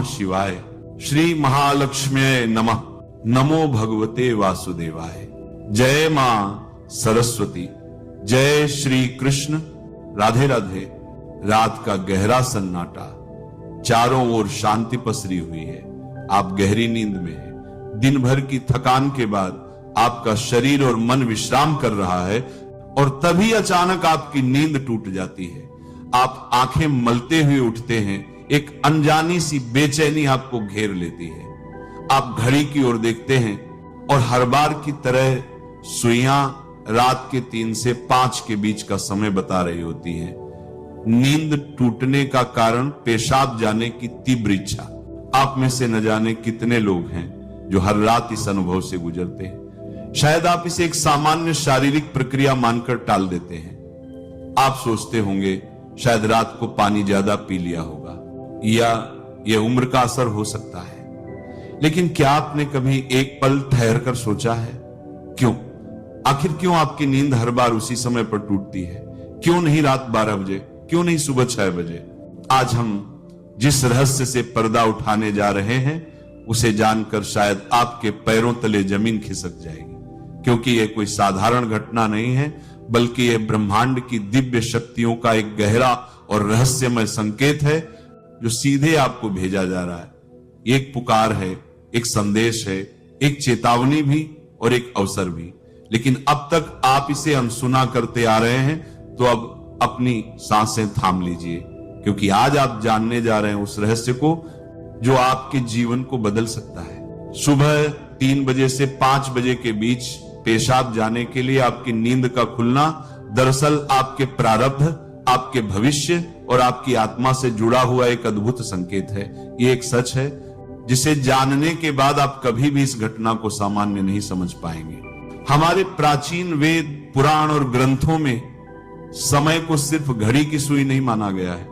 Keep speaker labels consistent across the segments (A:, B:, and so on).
A: शिवाय। श्री महालक्ष्म्यै नमः। नमो भगवते वासुदेवाय। जय मां सरस्वती। जय श्री कृष्ण। राधे राधे। रात का गहरा सन्नाटा, चारों ओर शांति पसरी हुई है। आप गहरी नींद में हैं। दिन भर की थकान के बाद आपका शरीर और मन विश्राम कर रहा है और तभी अचानक आपकी नींद टूट जाती है। आप आंखें मलते हुए उठते हैं। एक अनजानी सी बेचैनी आपको घेर लेती है। आप घड़ी की ओर देखते हैं और हर बार की तरह सुइयां रात के 3 से 5 के बीच का समय बता रही होती हैं। नींद टूटने का कारण पेशाब जाने की तीव्र इच्छा। आप में से न जाने कितने लोग हैं जो हर रात इस अनुभव से गुजरते हैं। शायद आप इसे एक सामान्य शारीरिक प्रक्रिया मानकर टाल देते हैं। आप सोचते होंगे शायद रात को पानी ज्यादा पी लिया होगा या यह उम्र का असर हो सकता है। लेकिन क्या आपने कभी एक पल ठहर कर सोचा है क्यों? आखिर क्यों आपकी नींद हर बार उसी समय पर टूटती है? क्यों नहीं रात 12 बजे? क्यों नहीं सुबह 6 बजे? आज हम जिस रहस्य से पर्दा उठाने जा रहे हैं उसे जानकर शायद आपके पैरों तले जमीन खिसक जाएगी, क्योंकि यह कोई साधारण घटना नहीं है, बल्कि यह ब्रह्मांड की दिव्य शक्तियों का एक गहरा और रहस्यमय संकेत है जो सीधे आपको भेजा जा रहा है। एक पुकार है, एक संदेश है, एक चेतावनी भी और एक अवसर भी। लेकिन अब तक आप इसे अनसुना करते आ रहे हैं, तो अब अपनी सांसें थाम लीजिए, क्योंकि आज आप जानने जा रहे हैं उस रहस्य को जो आपके जीवन को बदल सकता है। सुबह 3 बजे से 5 बजे के बीच पेशाब जाने के लिए आपकी नींद का खुलना दरअसल आपके प्रारब्ध, आपके भविष्य और आपकी आत्मा से जुड़ा हुआ एक अद्भुत संकेत है। ये एक सच है जिसे जानने के बाद आप कभी भी इस घटना को सामान्य नहीं समझ पाएंगे। हमारे प्राचीन वेद, पुराण और ग्रंथों में समय को सिर्फ घड़ी की सुई नहीं माना गया है।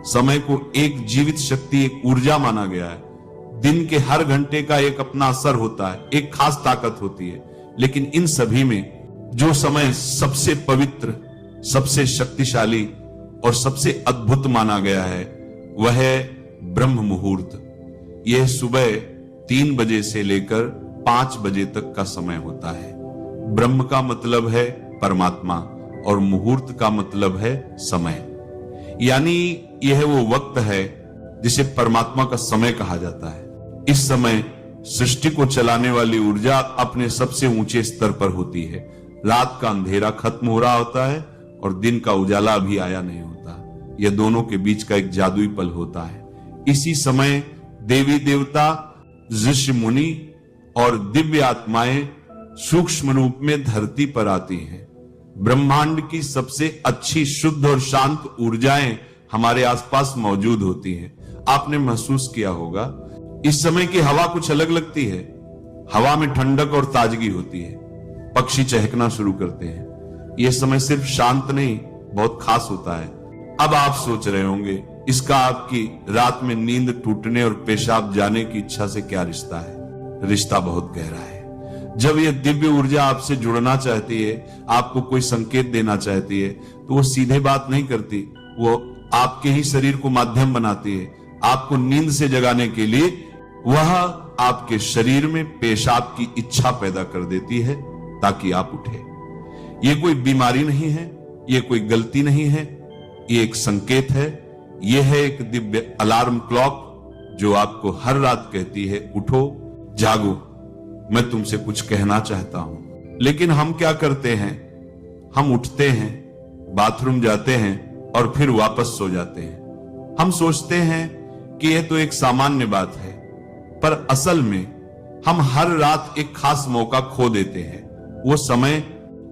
A: समय को एक जीवित शक्ति, एक ऊर्जा माना गया है। दिन के हर घंटे का एक अपना असर होता है, एक खास ताकत होती है। लेकिन इन सभी में जो समय सबसे पवित्र, सबसे शक्तिशाली और सबसे अद्भुत माना गया है वह है ब्रह्म मुहूर्त। यह सुबह 3 बजे से लेकर 5 बजे तक का समय होता है। ब्रह्म का मतलब है परमात्मा और मुहूर्त का मतलब है समय, यानी यह वो वक्त है जिसे परमात्मा का समय कहा जाता है। इस समय सृष्टि को चलाने वाली ऊर्जा अपने सबसे ऊंचे स्तर पर होती है। रात का अंधेरा खत्म हो रहा होता है और दिन का उजाला अभी आया नहीं होता। यह दोनों के बीच का एक जादुई पल होता है। इसी समय देवी देवता, ऋषि मुनि और दिव्य आत्माएं सूक्ष्म रूप में धरती पर आती हैं। ब्रह्मांड की सबसे अच्छी, शुद्ध और शांत ऊर्जाएं हमारे आसपास मौजूद होती हैं। आपने महसूस किया होगा इस समय की हवा कुछ अलग लगती है। हवा में ठंडक और ताजगी होती है। पक्षी चहकना शुरू करते हैं। यह समय सिर्फ शांत नहीं, बहुत खास होता है। अब आप सोच रहे होंगे इसका आपकी रात में नींद टूटने और पेशाब जाने की इच्छा से क्या रिश्ता है? रिश्ता बहुत गहरा है। जब यह दिव्य ऊर्जा आपसे जुड़ना चाहती है, आपको कोई संकेत देना चाहती है, तो वो सीधे बात नहीं करती, वो आपके ही शरीर को माध्यम बनाती है। आपको नींद से जगाने के लिए वह आपके शरीर में पेशाब की इच्छा पैदा कर देती है ताकि आप उठे। यह कोई बीमारी नहीं है, यह कोई गलती नहीं है, यह एक संकेत है। यह है एक दिव्य अलार्म क्लॉक जो आपको हर रात कहती है, उठो, जागो, मैं तुमसे कुछ कहना चाहता हूं। लेकिन हम क्या करते हैं? हम उठते हैं, बाथरूम जाते हैं और फिर वापस सो जाते हैं। हम सोचते हैं कि यह तो एक सामान्य बात है, पर असल में हम हर रात एक खास मौका खो देते हैं। वो समय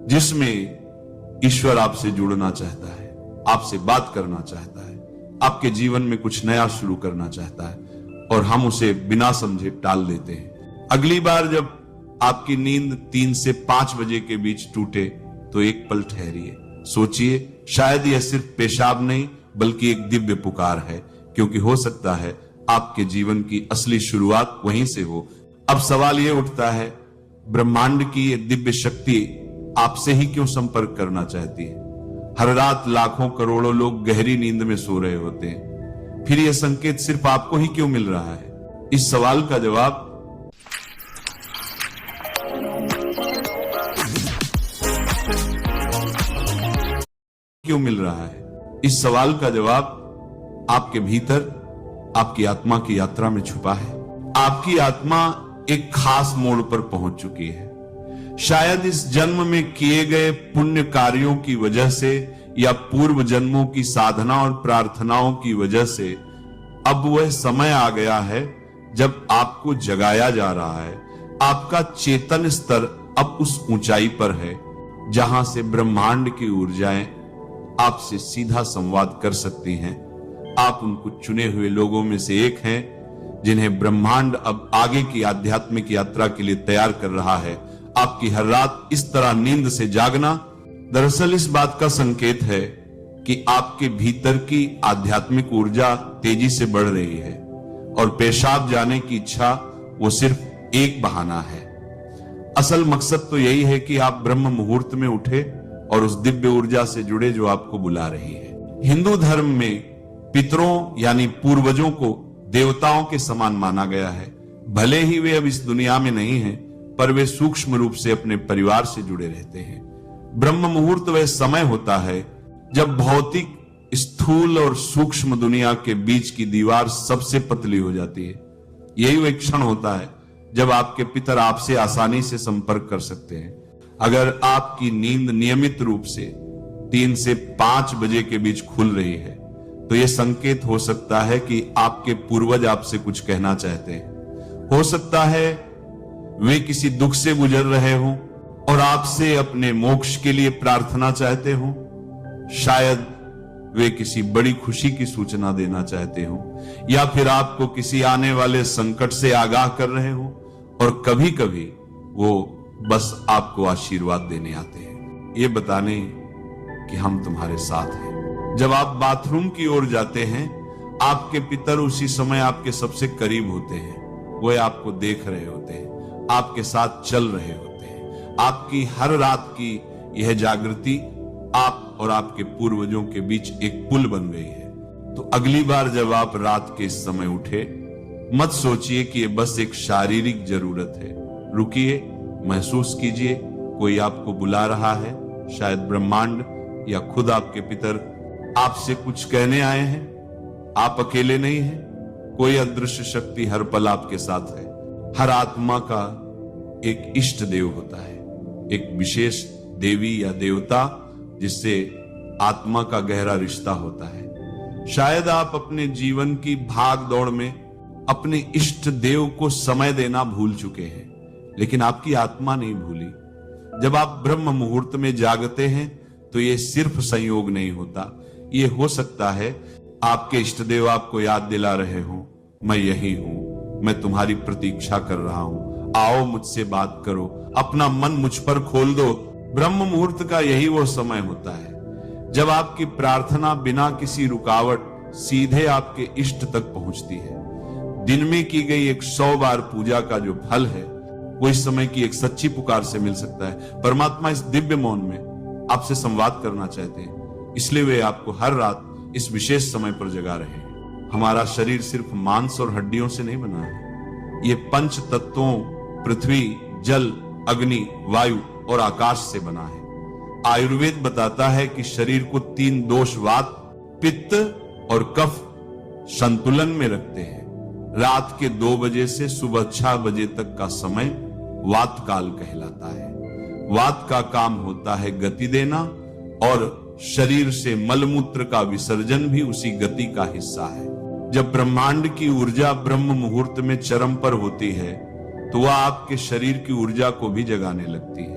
A: जिसमें ईश्वर आपसे जुड़ना चाहता है, आपसे बात करना चाहता है, आपके जीवन में कुछ नया शुरू करना चाहता है, और हम उसे बिना समझे टाल देते हैं। अगली बार जब आपकी नींद 3 से 5 बजे के बीच टूटे तो एक पल ठहरिए, सोचिए, शायद यह सिर्फ पेशाब नहीं बल्कि एक दिव्य पुकार है, क्योंकि हो सकता है आपके जीवन की असली शुरुआत वहीं से हो। अब सवाल यह उठता है, ब्रह्मांड की यह दिव्य शक्ति आपसे ही क्यों संपर्क करना चाहती है? हर रात लाखों करोड़ों लोग गहरी नींद में सो रहे होते हैं, फिर यह संकेत सिर्फ आपको ही क्यों मिल रहा है? इस सवाल का जवाब क्यों मिल रहा है? इस सवाल का जवाब आपके भीतर, आपकी आत्मा की यात्रा में छुपा है। आपकी आत्मा एक खास मोड़ पर पहुंच चुकी है। शायद इस जन्म में किए गए पुण्य कार्यों की वजह से या पूर्व जन्मों की साधना और प्रार्थनाओं की वजह से अब वह समय आ गया है जब आपको जगाया जा रहा है। आपका चेतन स्तर अब उस ऊंचाई पर है जहां से ब्रह्मांड की ऊर्जाएं आपसे सीधा संवाद कर सकती हैं। आप उन कुछ चुने हुए लोगों में से एक हैं जिन्हें ब्रह्मांड अब आगे की आध्यात्मिक यात्रा के लिए तैयार कर रहा है। आपकी हर रात इस तरह नींद से जागना दरअसल इस बात का संकेत है कि आपके भीतर की आध्यात्मिक ऊर्जा तेजी से बढ़ रही है और पेशाब जाने की इच्छा वो सिर्फ एक बहाना है। असल मकसद तो यही है कि आप ब्रह्म मुहूर्त में उठे और उस दिव्य ऊर्जा से जुड़े जो आपको बुला रही है। हिंदू धर्म में पितरों यानी पूर्वजों को देवताओं के समान माना गया है। भले ही वे अब इस दुनिया में नहीं हैं, पर वे सूक्ष्म रूप से अपने परिवार से जुड़े रहते हैं। ब्रह्म मुहूर्त वह समय होता है जब भौतिक, स्थूल और सूक्ष्म दुनिया के बीच की दीवार सबसे पतली हो जाती है। यही वह क्षण होता है जब आपके पितर आपसे आसानी से संपर्क कर सकते हैं। अगर आपकी नींद नियमित रूप से 3 से 5 बजे के बीच खुल रही है तो यह संकेत हो सकता है कि आपके पूर्वज आपसे कुछ कहना चाहते हैं। हो सकता है वे किसी दुख से गुजर रहे हों और आपसे अपने मोक्ष के लिए प्रार्थना चाहते हों। शायद वे किसी बड़ी खुशी की सूचना देना चाहते हों या फिर आपको किसी आने वाले संकट से आगाह कर रहे हों, और कभी कभी वो बस आपको आशीर्वाद देने आते हैं, ये बताने कि हम तुम्हारे साथ हैं। जब आप बाथरूम की ओर जाते हैं, आपके पितर उसी समय आपके सबसे करीब होते हैं। वो आपको देख रहे होते हैं, आपके साथ चल रहे होते हैं। आपकी हर रात की यह जागृति आप और आपके पूर्वजों के बीच एक पुल बन गई है। तो अगली बार जब आप रात के इस समय उठे, मत सोचिए कि यह बस एक शारीरिक जरूरत है। रुकिए, महसूस कीजिए कोई आपको बुला रहा है। शायद ब्रह्मांड या खुद आपके पितर आपसे कुछ कहने आए हैं। आप अकेले नहीं हैं, कोई अदृश्य शक्ति हर पल आपके साथ है। हर आत्मा का एक इष्ट देव होता है, एक विशेष देवी या देवता जिससे आत्मा का गहरा रिश्ता होता है। शायद आप अपने जीवन की भाग दौड़ में अपने इष्ट देव को समय देना भूल चुके हैं, लेकिन आपकी आत्मा नहीं भूली। जब आप ब्रह्म मुहूर्त में जागते हैं तो यह सिर्फ संयोग नहीं होता। यह हो सकता है आपके इष्ट देव आपको याद दिला रहे हो, मैं यही हूं, मैं तुम्हारी प्रतीक्षा कर रहा हूं, आओ मुझसे बात करो, अपना मन मुझ पर खोल दो। ब्रह्म मुहूर्त का यही वो समय होता है जब आपकी प्रार्थना बिना किसी रुकावट सीधे आपके इष्ट तक पहुंचती है। दिन में की गई 100 बार पूजा का जो फल है वो इस समय की एक सच्ची पुकार से मिल सकता है। परमात्मा इस दिव्य मौन में आपसे संवाद करना चाहते हैं, इसलिए वे आपको हर रात इस विशेष समय पर जगा रहे हैं। हमारा शरीर सिर्फ मांस और हड्डियों से नहीं बना है, ये 5 तत्वों पृथ्वी, जल, अग्नि, वायु और आकाश से बना है। आयुर्वेद बताता है कि शरीर को 3 दोष वात, पित्त और कफ संतुलन में रखते हैं। रात के 2 बजे से सुबह 6 बजे तक का समय वात काल कहलाता है। वात का काम होता है गति देना, और शरीर से मलमूत्र का विसर्जन भी उसी गति का हिस्सा है। जब ब्रह्मांड की ऊर्जा ब्रह्म मुहूर्त में चरम पर होती है तो वह आपके शरीर की ऊर्जा को भी जगाने लगती है।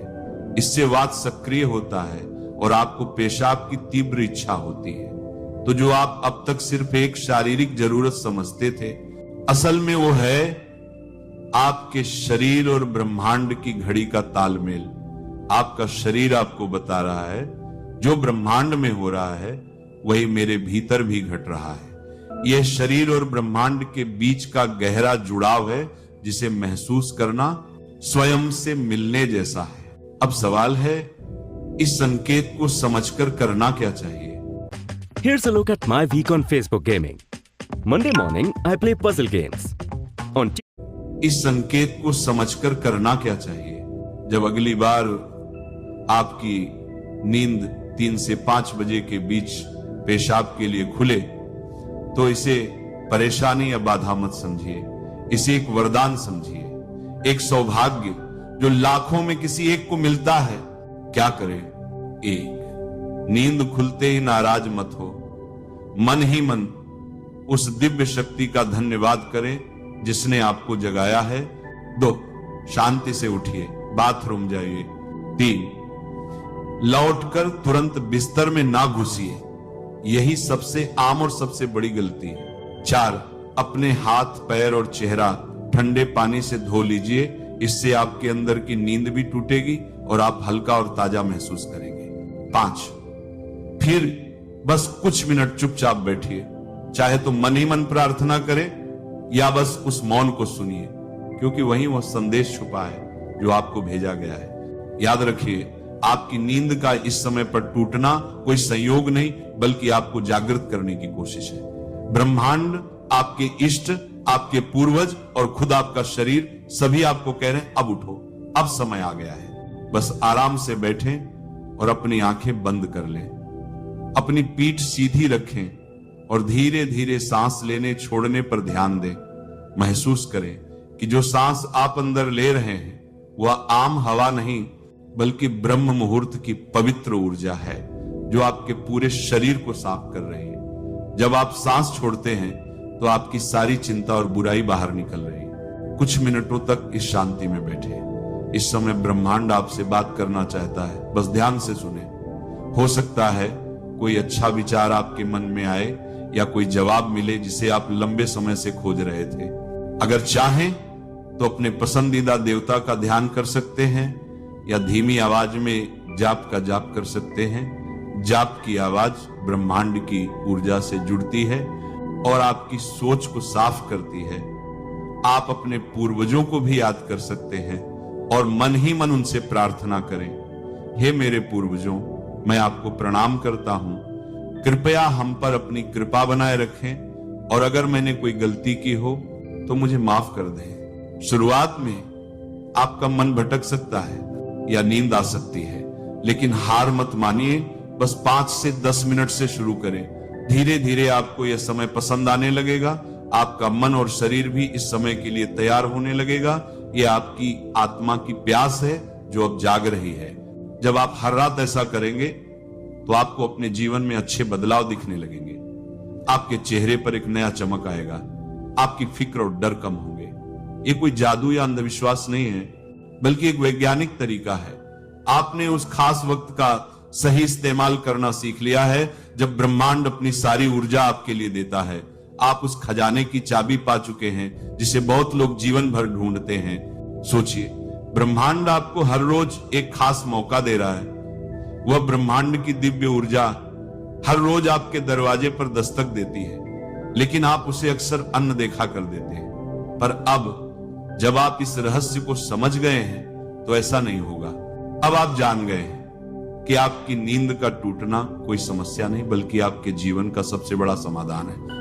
A: इससे वात सक्रिय होता है और आपको पेशाब की तीव्र इच्छा होती है। तो जो आप अब तक सिर्फ एक शारीरिक जरूरत समझते थे, असल में वो है आपके शरीर और ब्रह्मांड की घड़ी का तालमेल। आपका शरीर आपको बता रहा है जो ब्रह्मांड में हो रहा है वही मेरे भीतर भी घट रहा है। यह शरीर और ब्रह्मांड के बीच का गहरा जुड़ाव है जिसे महसूस करना स्वयं से मिलने जैसा है। अब सवाल है, इस संकेत को समझकर करना क्या चाहिए?
B: Here's a look at my week on Facebook gaming. Monday morning, I play puzzle games. On
A: इस संकेत को समझकर करना क्या चाहिए? जब अगली बार आपकी नींद 3 से 5 बजे के बीच पेशाब के लिए खुले, तो इसे परेशानी या बाधा मत समझिए, इसे एक वरदान समझिए, एक सौभाग्य जो लाखों में किसी एक को मिलता है। क्या करे? एक, नींद खुलते ही नाराज मत हो, मन ही मन उस दिव्य शक्ति का धन्यवाद करें जिसने आपको जगाया है। 2, शांति से उठिए, बाथरूम जाइए। 3, लौटकर तुरंत बिस्तर में ना घुसिए, यही सबसे आम और सबसे बड़ी गलती है। 4, अपने हाथ, पैर और चेहरा ठंडे पानी से धो लीजिए, इससे आपके अंदर की नींद भी टूटेगी और आप हल्का और ताजा महसूस करेंगे। 5, फिर बस कुछ मिनट चुपचाप बैठिए, चाहे तो मन ही मन प्रार्थना करें या बस उस मौन को सुनिए, क्योंकि वहीं वह संदेश छुपा है जो आपको भेजा गया है। याद रखिए, आपकी नींद का इस समय पर टूटना कोई संयोग नहीं, बल्कि आपको जागृत करने की कोशिश है। ब्रह्मांड, आपके इष्ट, आपके पूर्वज और खुद आपका शरीर सभी आपको कह रहे हैं, अब उठो, अब समय आ गया है। बस आराम से बैठें और अपनी आंखें बंद कर लें, अपनी पीठ सीधी रखें और धीरे धीरे सांस लेने छोड़ने पर ध्यान दें। महसूस करें कि जो सांस आप अंदर ले रहे हैं वह आम हवा नहीं, बल्कि ब्रह्म मुहूर्त की पवित्र ऊर्जा है जो आपके पूरे शरीर को साफ कर रही है। जब आप सांस छोड़ते हैं तो आपकी सारी चिंता और बुराई बाहर निकल रही है। कुछ मिनटों तक इस शांति में बैठे। इस समय ब्रह्मांड आपसे बात करना चाहता है, बस ध्यान से सुने। हो सकता है कोई अच्छा विचार आपके मन में आए या कोई जवाब मिले जिसे आप लंबे समय से खोज रहे थे। अगर चाहें तो अपने पसंदीदा देवता का ध्यान कर सकते हैं या धीमी आवाज में जाप का जाप कर सकते हैं। जाप की आवाज ब्रह्मांड की ऊर्जा से जुड़ती है और आपकी सोच को साफ करती है। आप अपने पूर्वजों को भी याद कर सकते हैं और मन ही मन उनसे प्रार्थना करें, हे मेरे पूर्वजों, मैं आपको प्रणाम करता हूं, कृपया हम पर अपनी कृपा बनाए रखें और अगर मैंने कोई गलती की हो तो मुझे माफ कर दें। शुरुआत में आपका मन भटक सकता है या नींद आ सकती है, लेकिन हार मत मानिए। बस 5 से 10 मिनट से शुरू करें। धीरे धीरे आपको यह समय पसंद आने लगेगा। आपका मन और शरीर भी इस समय के लिए तैयार होने लगेगा। यह आपकी आत्मा की प्यास है जो अब जाग रही है। जब आप हर रात ऐसा करेंगे तो आपको अपने जीवन में अच्छे बदलाव दिखने लगेंगे। आपके चेहरे पर एक नया चमक आएगा, आपकी फिक्र और डर कम होंगे। ये कोई जादू या अंधविश्वास नहीं है, बल्कि एक वैज्ञानिक तरीका है। आपने उस खास वक्त का सही इस्तेमाल करना सीख लिया है जब ब्रह्मांड अपनी सारी ऊर्जा आपके लिए देता है। आप उस खजाने की चाबी पा चुके हैं जिसे बहुत लोग जीवन भर ढूंढते हैं। सोचिए, ब्रह्मांड आपको हर रोज एक खास मौका दे रहा है। वह ब्रह्मांड की दिव्य ऊर्जा हर रोज आपके दरवाजे पर दस्तक देती है, लेकिन आप उसे अक्सर अनदेखा कर देते हैं। पर अब जब आप इस रहस्य को समझ गए हैं तो ऐसा नहीं होगा। अब आप जान गए हैं कि आपकी नींद का टूटना कोई समस्या नहीं, बल्कि आपके जीवन का सबसे बड़ा समाधान है।